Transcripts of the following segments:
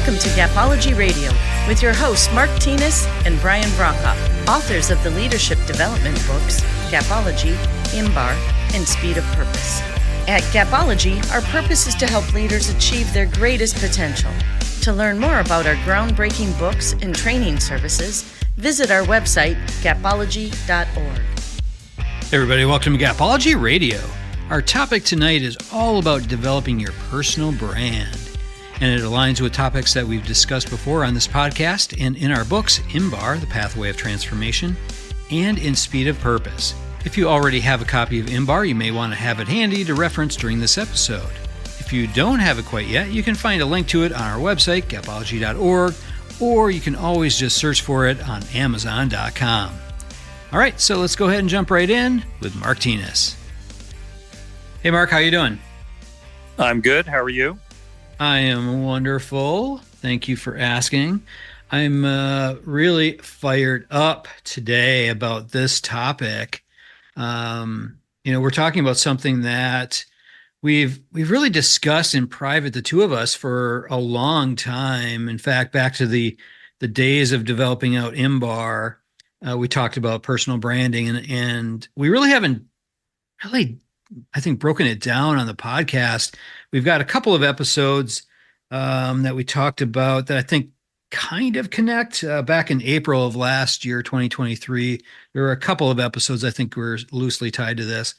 Welcome to Gapology Radio with your hosts Mark Tinas and Brian Brockhoff, authors of the leadership development books Gapology, IMBAR, and Speed of Purpose. At Gapology, our purpose is to help leaders achieve their greatest potential. To learn more about our groundbreaking books and training services, visit our website, gapology.org. Hey everybody, welcome to Gapology Radio. Our topic tonight is all about developing your personal brand. And it aligns with topics that we've discussed before on this podcast and in our books, IMBAR, The Pathway of Transformation, and in Speed of Purpose. If you already have a copy of IMBAR, you may want to have it handy to reference during this episode. If you don't have it quite yet, you can find a link to it on our website, gapology.org, or you can always just search for it on amazon.com. All right, so let's go ahead and jump right in with Mark Tinas. Hey Mark, how you doing? I'm good. How are you? I am wonderful. Thank you for asking. I'm really fired up today about this topic. We're talking about something that we've really discussed in private, the two of us, for a long time. In fact, back to the days of developing out IMBAR, we talked about personal branding, and we really haven't I think, broken it down on the podcast. We've got a couple of episodes that we talked about that I think kind of connect. Back in April of last year, 2023, there were a couple of episodes I think were loosely tied to this.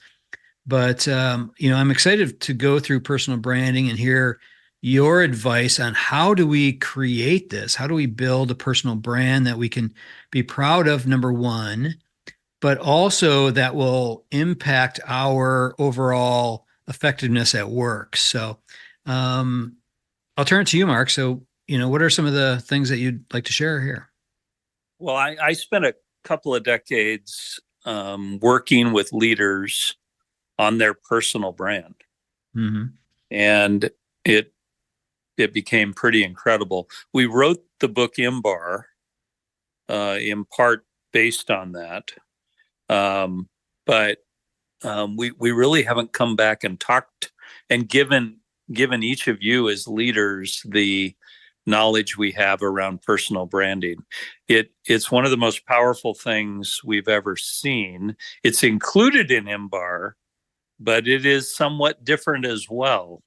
But, I'm excited to go through personal branding and hear your advice on how do we create this? How do we build a personal brand that we can be proud of, number one, but also that will impact our overall effectiveness at work. So I'll turn it to you, Mark. So, what are some of the things that you'd like to share here? Well, I spent a couple of decades working with leaders on their personal brand. Mm-hmm. And it became pretty incredible. We wrote the book IMBAR in part based on that. But we really haven't come back and talked and given each of you as leaders the knowledge we have around personal branding. It's one of the most powerful things we've ever seen. It's included in IMBAR, but it is somewhat different as well.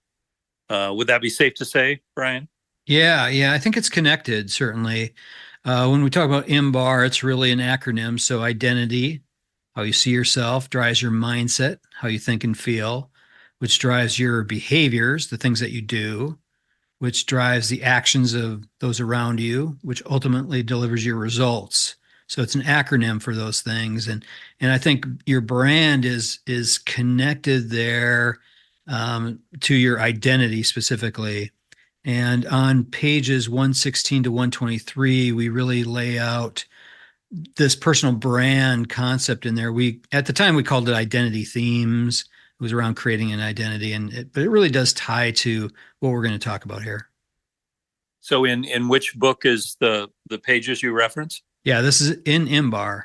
Would that be safe to say, Brian? Yeah, I think it's connected, certainly. When we talk about IMBAR, it's really an acronym. So identity, how you see yourself, drives your mindset, how you think and feel, which drives your behaviors, the things that you do, which drives the actions of those around you, which ultimately delivers your results. So it's an acronym for those things. And I think your brand is connected there to your identity specifically. And on pages 116 to 123, we really lay out this personal brand concept in there. At the time we called it identity themes. It was around creating an identity, but it really does tie to what we're going to talk about here. So in which book is the pages you reference? Yeah, this is in IMBAR.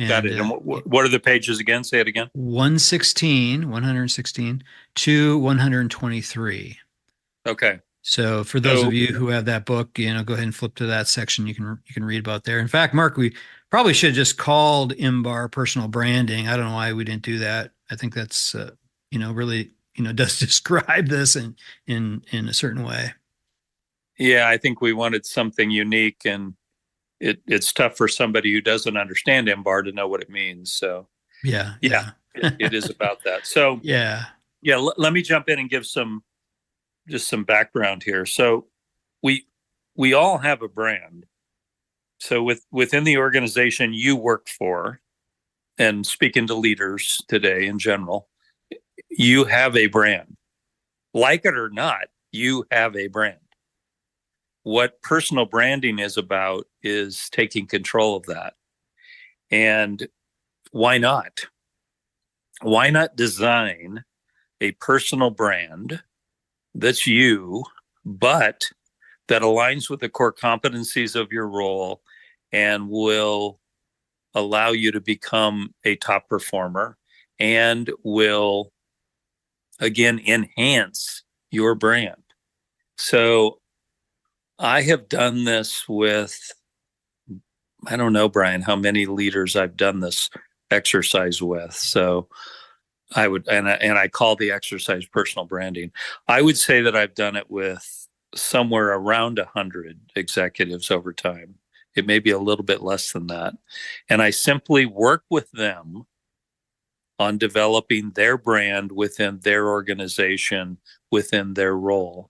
Got it. And what are the pages again? Say it again. 116 to 123. Okay. So for those of you who have that book, go ahead and flip to that section. You can read about there. In fact, Mark, we probably should have just called IMBAR personal branding. I don't know why we didn't do that. I think that's really does describe this in a certain way. Yeah, I think we wanted something unique, and it's tough for somebody who doesn't understand IMBAR to know what it means. So yeah, it is about that. So yeah. Let me jump in and give some background here. So we all have a brand. So within the organization you work for, and speaking to leaders today in general, you have a brand. Like it or not, you have a brand. What personal branding is about is taking control of that. And why not? Why not design a personal brand that's you, but that aligns with the core competencies of your role and will allow you to become a top performer and will, again, enhance your brand. So I have done this with, I don't know, Brian, how many leaders I've done this exercise with. So I would, and I call the exercise personal branding. I would say that I've done it with somewhere around 100 executives over time. It may be a little bit less than that. And I simply work with them on developing their brand within their organization, within their role,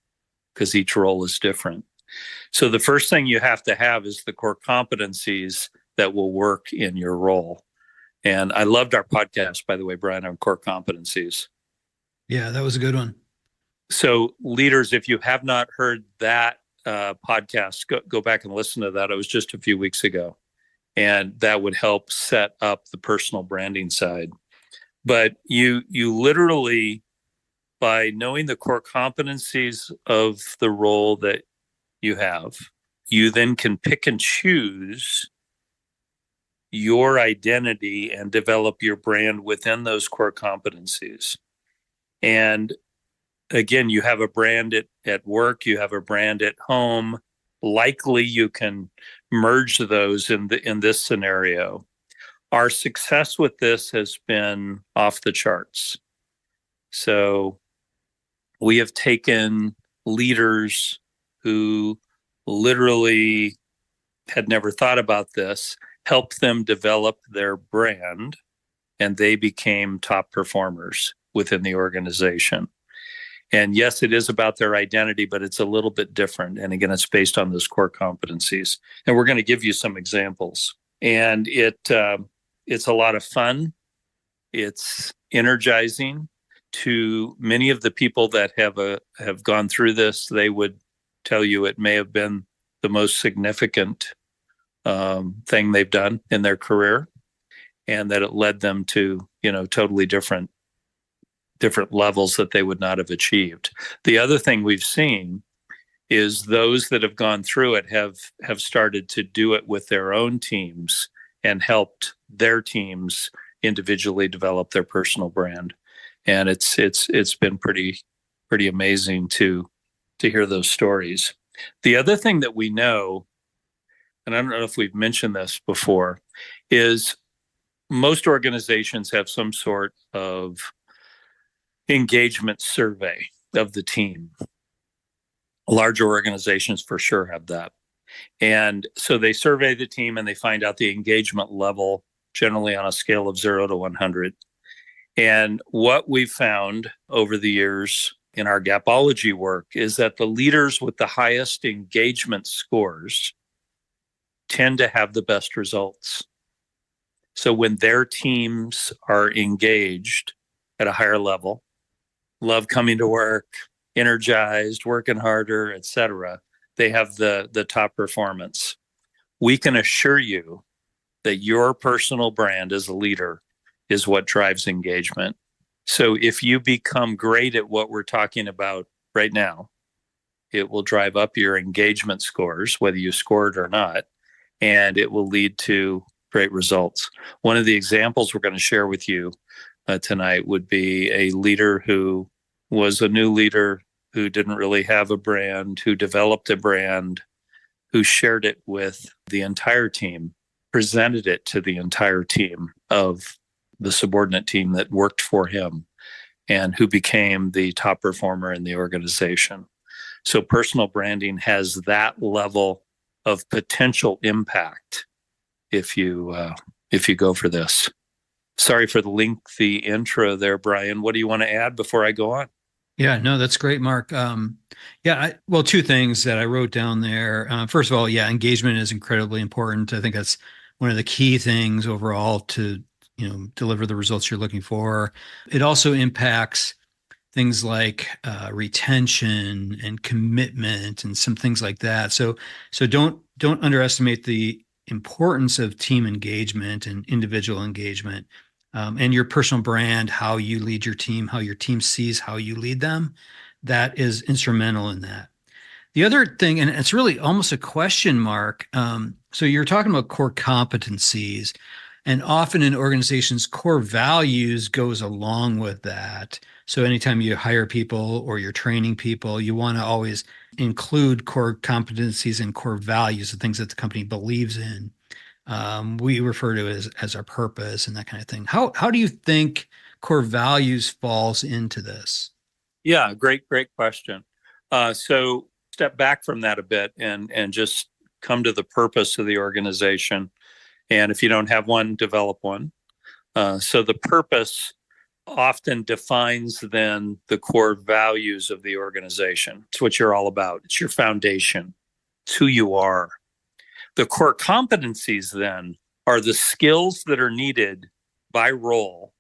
because each role is different. So the first thing you have to have is the core competencies that will work in your role. And I loved our podcast, by the way, Brian, on core competencies. Yeah, that was a good one. So leaders, if you have not heard that podcast, go back and listen to that. It was just a few weeks ago. And that would help set up the personal branding side. But you literally, by knowing the core competencies of the role that you have, you then can pick and choose your identity and develop your brand within those core competencies. And again, you have a brand at work, you have a brand at home. Likely you can merge those in this scenario. Our success with this has been off the charts. So we have taken leaders who literally had never thought about this, helped them develop their brand, and they became top performers within the organization. And yes, it is about their identity, but it's a little bit different. And again, it's based on those core competencies. And we're going to give you some examples. And it's a lot of fun. It's energizing. To many of the people that have gone through this, they would tell you it may have been the most significant thing they've done in their career, and that it led them to, totally different levels that they would not have achieved. The other thing we've seen is those that have gone through it have started to do it with their own teams and helped their teams individually develop their personal brand. And it's been pretty amazing to hear those stories. The other thing that we know, and I don't know if we've mentioned this before, is most organizations have some sort of engagement survey of the team. Larger organizations for sure have that. And so they survey the team and they find out the engagement level, generally on a scale of 0 to 100. And what we've found over the years in our Gapology work is that the leaders with the highest engagement scores tend to have the best results. So when their teams are engaged at a higher level, love coming to work, energized, working harder, etc., they have the top performance. We can assure you that your personal brand as a leader is what drives engagement. So if you become great at what we're talking about right now, it will drive up your engagement scores, whether you score it or not, and it will lead to great results. One of the examples we're going to share with you tonight would be a leader who was a new leader who didn't really have a brand, who developed a brand, who shared it with the entire team, presented it to the entire team of the subordinate team that worked for him, and who became the top performer in the organization. So personal branding has that level of potential impact if you go for this. Sorry for the lengthy intro there, Brian. What do you want to add before I go on? Yeah, no, that's great, Mark. Two things that I wrote down there. First of all, engagement is incredibly important. I think that's one of the key things overall to deliver the results you're looking for. It also impacts things like retention and commitment and some things like that. So don't underestimate the importance of team engagement and individual engagement, and your personal brand, how you lead your team, how your team sees how you lead them. That is instrumental in that. The other thing, and it's really almost a question mark. So you're talking about core competencies. And often in organizations, core values goes along with that. So anytime you hire people or you're training people, you want to always include core competencies and core values, the things that the company believes in. We refer to it as our purpose and that kind of thing. How do you think core values falls into this? Yeah, great question. So step back from that a bit and just come to the purpose of the organization. And if you don't have one, develop one. So the purpose often defines then the core values of the organization. It's what you're all about. It's your foundation. It's who you are. The core competencies then are the skills that are needed by role.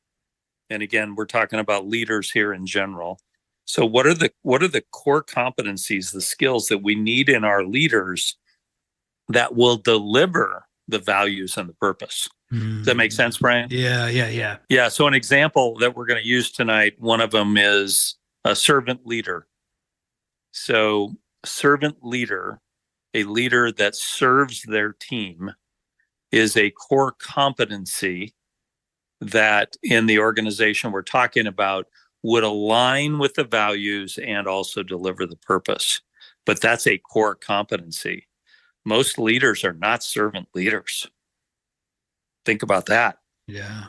And again, we're talking about leaders here in general. So what are the core competencies, the skills that we need in our leaders that will deliver the values and the purpose? Does that make sense, Brian? Yeah. Yeah. So an example that we're going to use tonight, one of them is a servant leader. So servant leader, a leader that serves their team, is a core competency that in the organization we're talking about would align with the values and also deliver the purpose. But that's a core competency. Most leaders are not servant leaders. Think about that. Yeah.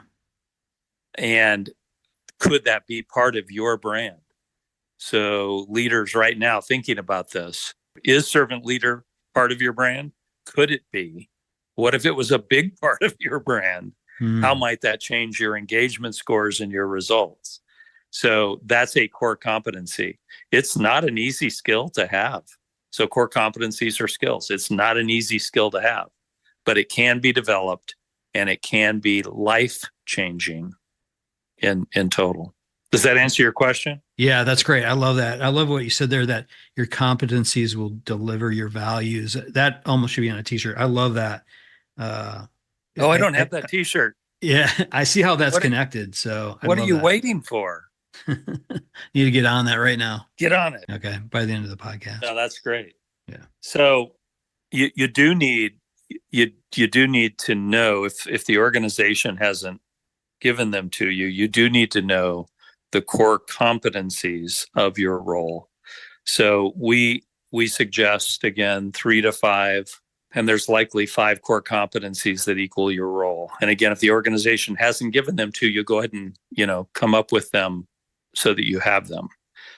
And could that be part of your brand? So leaders right now thinking about this, is servant leader part of your brand? Could it be? What if it was a big part of your brand? How might that change your engagement scores and your results? So that's a core competency. It's not an easy skill to have. So core competencies are skills. It's not an easy skill to have, but it can be developed and it can be life changing in total. Does that answer your question? Yeah, that's great. I love that. I love what you said there, that your competencies will deliver your values. That almost should be on a t-shirt. I love that. I don't have that t-shirt. Yeah, I see how that's connected. So what are you waiting for? Need to get on that right now. Get on it. Okay, by the end of the podcast. No, that's great. Yeah. So you do need to know if the organization hasn't given them to you, you do need to know the core competencies of your role. So we suggest, again, 3 to 5, and there's likely 5 core competencies that equal your role. And again, if the organization hasn't given them to you, go ahead and, come up with them so that you have them.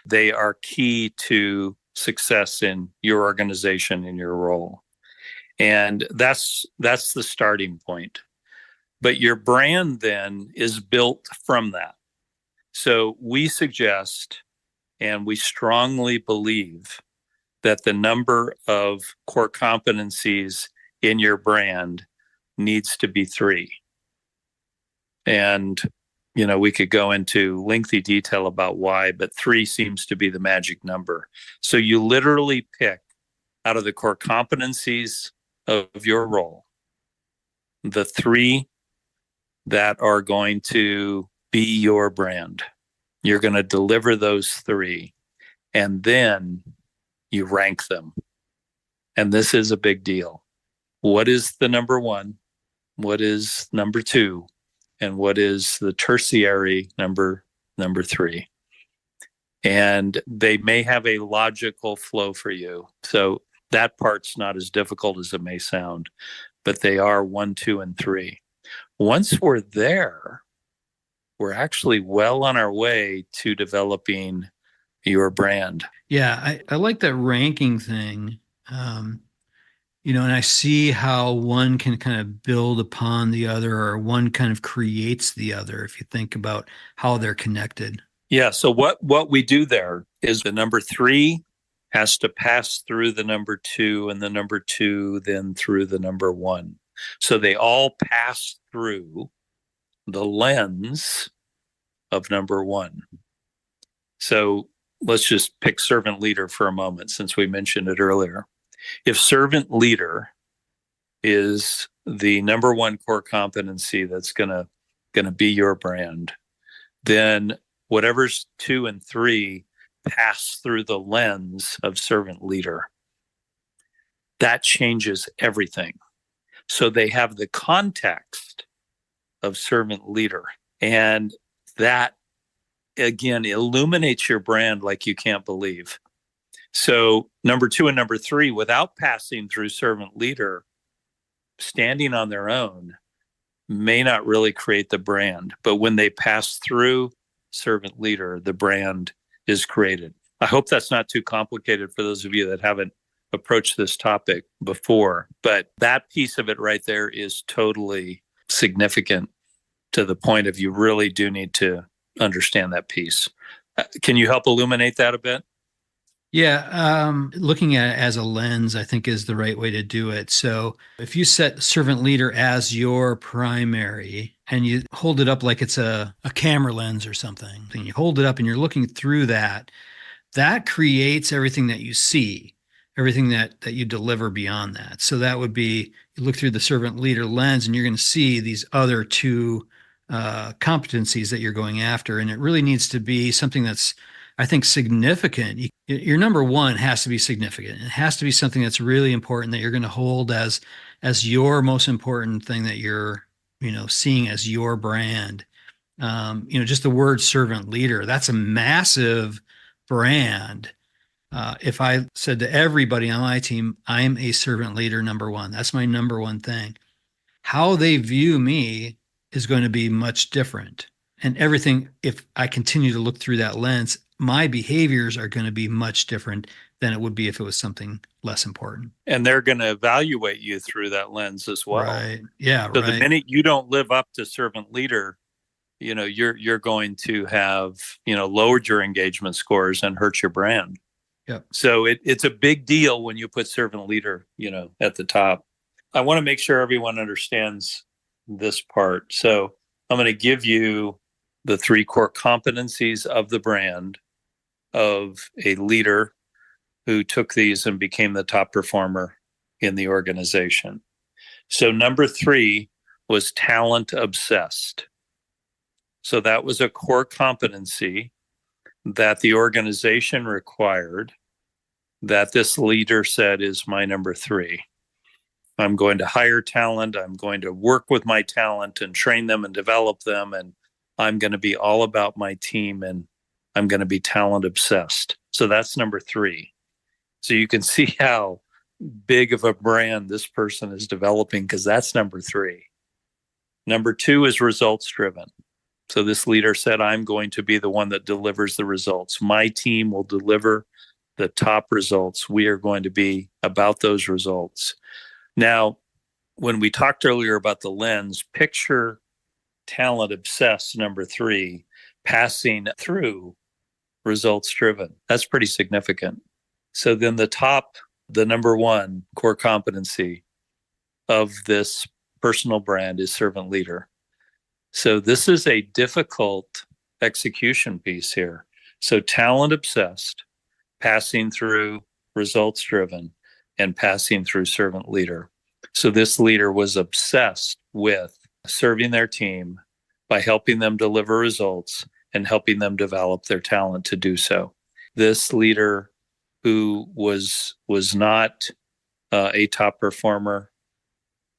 They are key to success in your organization, in your role. And that's the starting point. But your brand then is built from that. So we suggest, and we strongly believe, that the number of core competencies in your brand needs to be 3. And, we could go into lengthy detail about why, but 3 seems to be the magic number. So you literally pick out of the core competencies of your role, the 3 that are going to be your brand. You're going to deliver those 3, and then you rank them. And this is a big deal. What is the number 1? What is number 2? And what is the tertiary number 3? And they may have a logical flow for you. So that part's not as difficult as it may sound, but they are 1, 2, and 3. Once we're there, we're actually well on our way to developing your brand. Yeah, I like that ranking thing. And I see how one can kind of build upon the other, or one kind of creates the other, if you think about how they're connected. Yeah, so what we do there is the number 3 has to pass through the number 2, and the number 2 then through the number 1. So they all pass through the lens of number 1. So let's just pick servant leader for a moment, since we mentioned it earlier. If servant leader is the number 1 core competency that's gonna be your brand, then whatever's 2 and 3 pass through the lens of servant leader. That changes everything. So they have the context of servant leader. And that, again, illuminates your brand like you can't believe. So number 2 and number 3, without passing through servant leader, standing on their own may not really create the brand. But when they pass through servant leader, the brand is created. I hope that's not too complicated for those of you that haven't approached this topic before. But that piece of it right there is totally significant to the point of you really do need to understand that piece. Can you help illuminate that a bit? Yeah, looking at it as a lens, I think is the right way to do it. So if you set servant leader as your primary and you hold it up like it's a camera lens or something, and you hold it up and you're looking through that, that creates everything that you see, everything that you deliver beyond that. So that would be, you look through the servant leader lens and you're going to see these other two competencies that you're going after. And it really needs to be something that's, I think, significant. Your number one has to be significant. It has to be something that's really important that you're going to hold as your most important thing that you're, seeing as your brand. Just the word servant leader, that's a massive brand. If I said to everybody on my team, I'm a servant leader, number one, that's my number one thing. How they view me is going to be much different. And everything, if I continue to look through that lens, my behaviors are going to be much different than it would be if it was something less important. And they're going to evaluate you through that lens as well. Right. Yeah. So right. The minute you don't live up to servant leader, you're going to have, lowered your engagement scores and hurt your brand. Yep. So it's a big deal when you put servant leader, at the top. I want to make sure everyone understands this part. So I'm going to give you the 3 core competencies of the brand of a leader who took these and became the top performer in the organization. So number 3 was talent obsessed. So that was a core competency that the organization required, that this leader said is my number 3. I'm going to hire talent. I'm going to work with my talent and train them and develop them. And I'm going to be all about my team, and I'm going to be talent obsessed. So that's number 3. So you can see how big of a brand this person is developing, because that's number 3. Number 2 is results driven. So this leader said, I'm going to be the one that delivers the results. My team will deliver the top results. We are going to be about those results. Now, when we talked earlier about the lens, picture talent obsessed, number 3, passing through results driven. That's pretty significant. So then the number 1 core competency of this personal brand is servant leader. So this is a difficult execution piece here. So talent obsessed, passing through results driven, and passing through servant leader. So this leader was obsessed with serving their team by helping them deliver results and helping them develop their talent to do so. This leader, who was not a top performer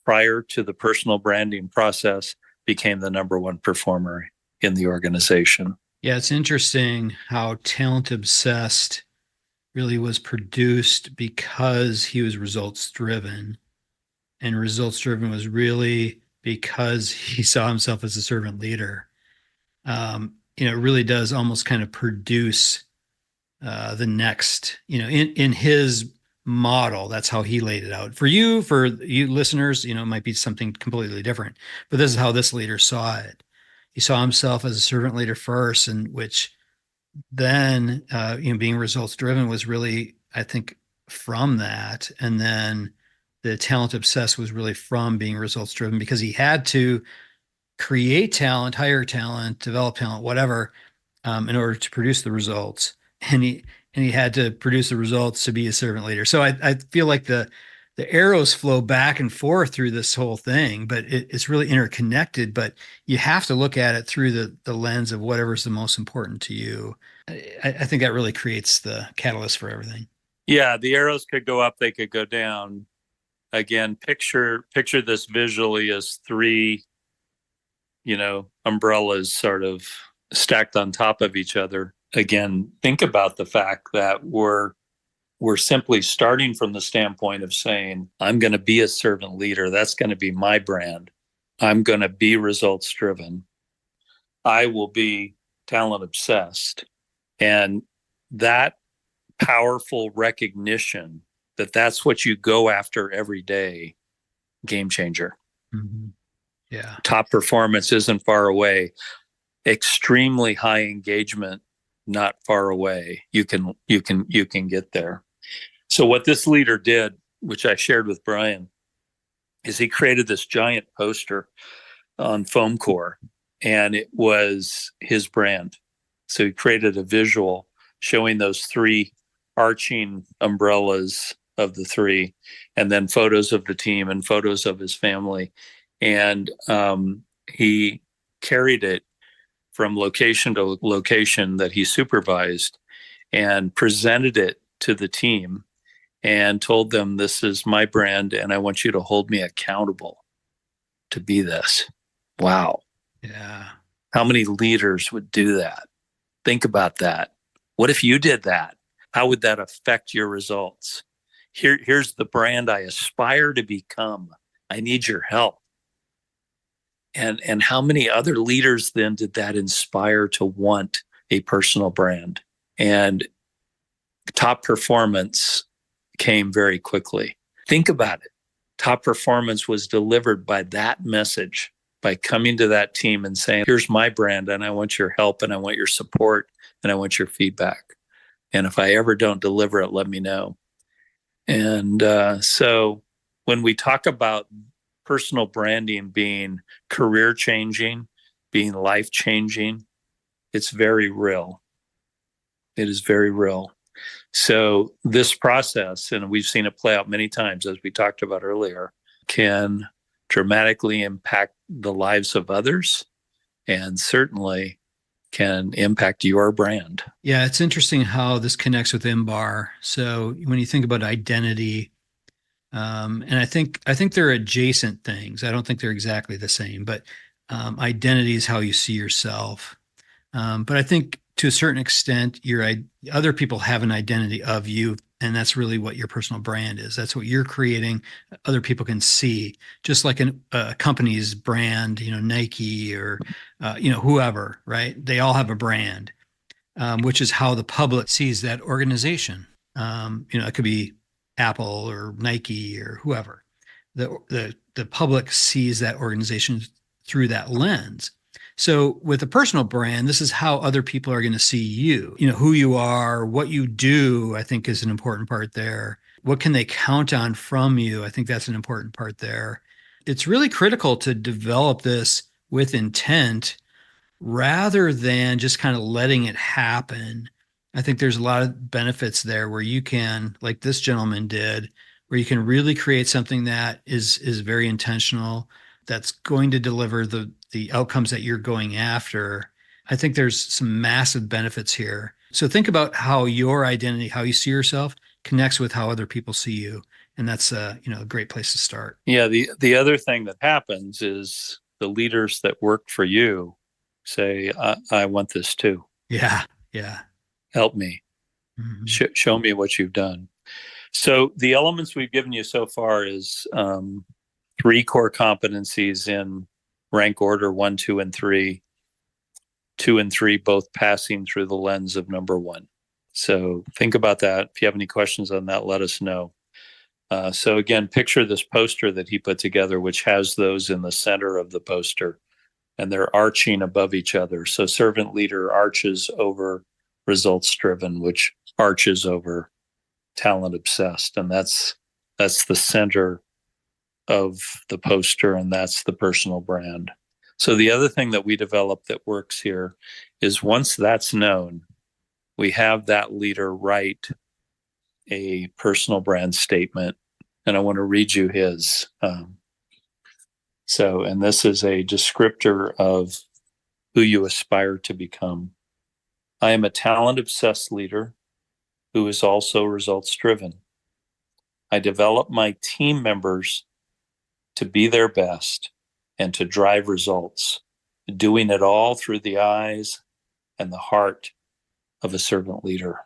prior to the personal branding process, became the number 1 performer in the organization. Yeah, it's interesting how talent obsessed really was produced because he was results driven. And results driven was really because he saw himself as a servant leader. It really does almost kind of produce the next, in his model. That's how he laid it out. For you listeners, it might be something completely different, but this is how this leader saw it. He saw himself as a servant leader first, and which then, being results driven was really, I think, from that. And then the talent obsessed was really from being results driven, because he had to create talent, hire talent, develop talent, whatever, in order to produce the results. And he had to produce the results to be a servant leader. So I feel like the arrows flow back and forth through this whole thing, but it's really interconnected. But you have to look at it through the lens of whatever's the most important to you. I think that really creates the catalyst for everything. Yeah, the arrows could go up, they could go down. Again, picture this visually as 3 umbrellas sort of stacked on top of each other. Again, think about the fact that we're simply starting from the standpoint of saying, I'm going to be a servant leader. That's going to be my brand. I'm going to be results driven. I will be talent obsessed. And that powerful recognition that that's what you go after every day, game changer. Mm-hmm. Yeah. Top performance isn't far away. Extremely high engagement, not far away. You can get there. So what this leader did, which I shared with Brian, is he created this giant poster on foam core, and it was his brand. So he created a visual showing those three arching umbrellas of the three, and then photos of the team and photos of his family. And he carried it from location to location that he supervised and presented it to the team and told them, this is my brand and I want you to hold me accountable to be this. Wow. Yeah. How many leaders would do that? Think about that. What if you did that? How would that affect your results? Here's the brand I aspire to become. I need your help. And how many other leaders then did that inspire to want a personal brand? And top performance came very quickly. Think about it. Top performance was delivered by that message, by coming to that team and saying, here's my brand and I want your help and I want your support and I want your feedback. And if I ever don't deliver it, let me know. And so when we talk about personal branding being career changing, being life changing, it's very real. It is very real. So this process, and we've seen it play out many times, as we talked about earlier, can dramatically impact the lives of others and certainly can impact your brand. Yeah, it's interesting how this connects with IMBAR. So when you think about identity, and I think they're adjacent things. I don't think they're exactly the same, but identity is how you see yourself. But I think to a certain extent, other people have an identity of you, and that's really what your personal brand is. That's what you're creating. Other people can see, just like a company's brand, Nike or whoever, right? They all have a brand, which is how the public sees that organization. It could be Apple or Nike or whoever. The public sees that organization through that lens. So with a personal brand, this is how other people are going to see you. Who you are, what you do, I think is an important part there. What can they count on from you? I think that's an important part there. It's really critical to develop this with intent rather than just kind of letting it happen. I think there's a lot of benefits there where you can, like this gentleman did, where you can really create something that is very intentional, that's going to deliver the outcomes that you're going after. I think there's some massive benefits here. So think about how your identity, how you see yourself, connects with how other people see you, and that's a great place to start. Yeah, the other thing that happens is the leaders that work for you say, I want this too. Yeah. Help me. Mm-hmm. Show me what you've done. So the elements we've given you so far is 3 core competencies in rank order 1, 2, and 3. 2 and 3 both passing through the lens of number 1. So think about that. If you have any questions on that, let us know. So again, picture this poster that he put together, which has those in the center of the poster, and they're arching above each other. So servant leader arches over results driven, which arches over talent obsessed. And that's the center of the poster, and that's the personal brand. So the other thing that we developed that works here is once that's known, we have that leader write a personal brand statement. And I want to read you his. And this is a descriptor of who you aspire to become. I am a talent-obsessed leader who is also results-driven. I develop my team members to be their best and to drive results doing it all through the eyes and the heart of a servant leader.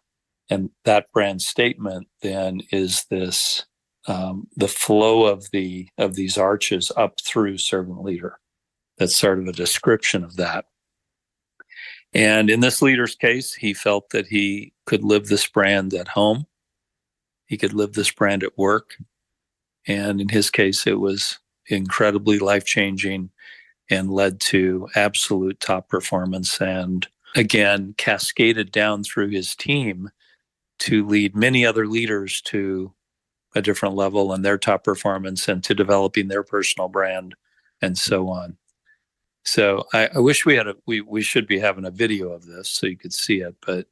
And that brand statement then is this, the flow of these arches up through servant leader. That's sort of a description of that. And in this leader's case, he felt that he could live this brand at home. He could live this brand at work. And in his case, it was incredibly life-changing and led to absolute top performance, and again, cascaded down through his team to lead many other leaders to a different level and their top performance and to developing their personal brand and so on. So I wish we should be having a video of this so you could see it, but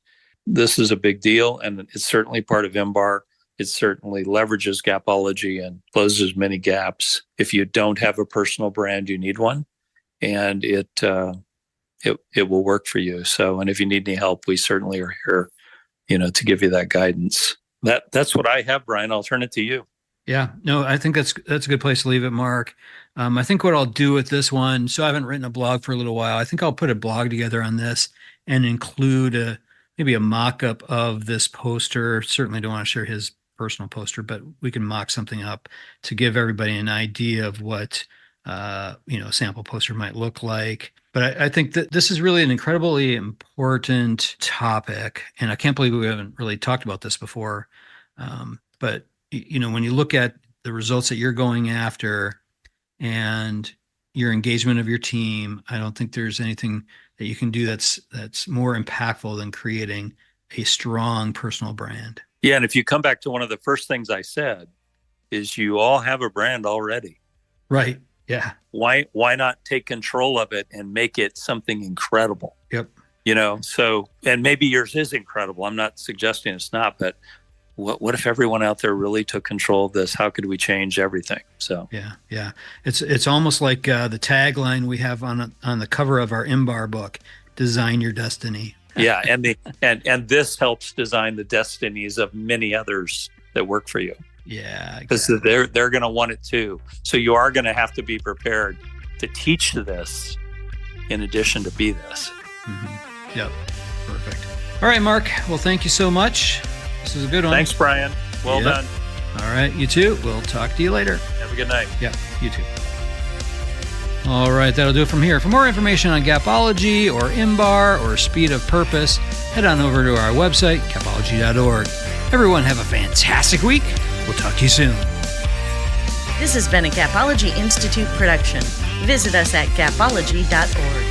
this is a big deal, and it's certainly part of MBAR. It certainly leverages Gapology and closes many gaps. If you don't have a personal brand, you need one, and it will work for you. So, and if you need any help, we certainly are here, to give you that guidance. That's what I have, Brian. I'll turn it to you. Yeah, no, I think that's a good place to leave it, Mark. I think what I'll do with this one, so I haven't written a blog for a little while. I think I'll put a blog together on this and include maybe a mock-up of this poster. Certainly don't want to share his personal poster, but we can mock something up to give everybody an idea of what a sample poster might look like. But I think that this is really an incredibly important topic, and I can't believe we haven't really talked about this before. But when you look at the results that you're going after and your engagement of your team, I don't think there's anything that you can do that's more impactful than creating a strong personal brand. Yeah, and if you come back to one of the first things I said, is you all have a brand already. Right. Yeah. Why not take control of it and make it something incredible? Yep. So, and maybe yours is incredible. I'm not suggesting it's not, but what if everyone out there really took control of this? How could we change everything? So yeah. It's almost like the tagline we have on the cover of our MBAR book: "Design your destiny." Yeah, and this helps design the destinies of many others that work for you. Yeah, because they're going to want it too. So you are going to have to be prepared to teach this in addition to be this. Mm-hmm. Yep, perfect. All right, Mark. Well, thank you so much. This was a good one. Thanks, Brian. Well done. All right, you too. We'll talk to you later. Have a good night. Yeah, you too. All right, that'll do it from here. For more information on Gapology or MBAR or Speed of Purpose, head on over to our website, gapology.org. Everyone have a fantastic week. We'll talk to you soon. This has been a Gapology Institute production. Visit us at gapology.org.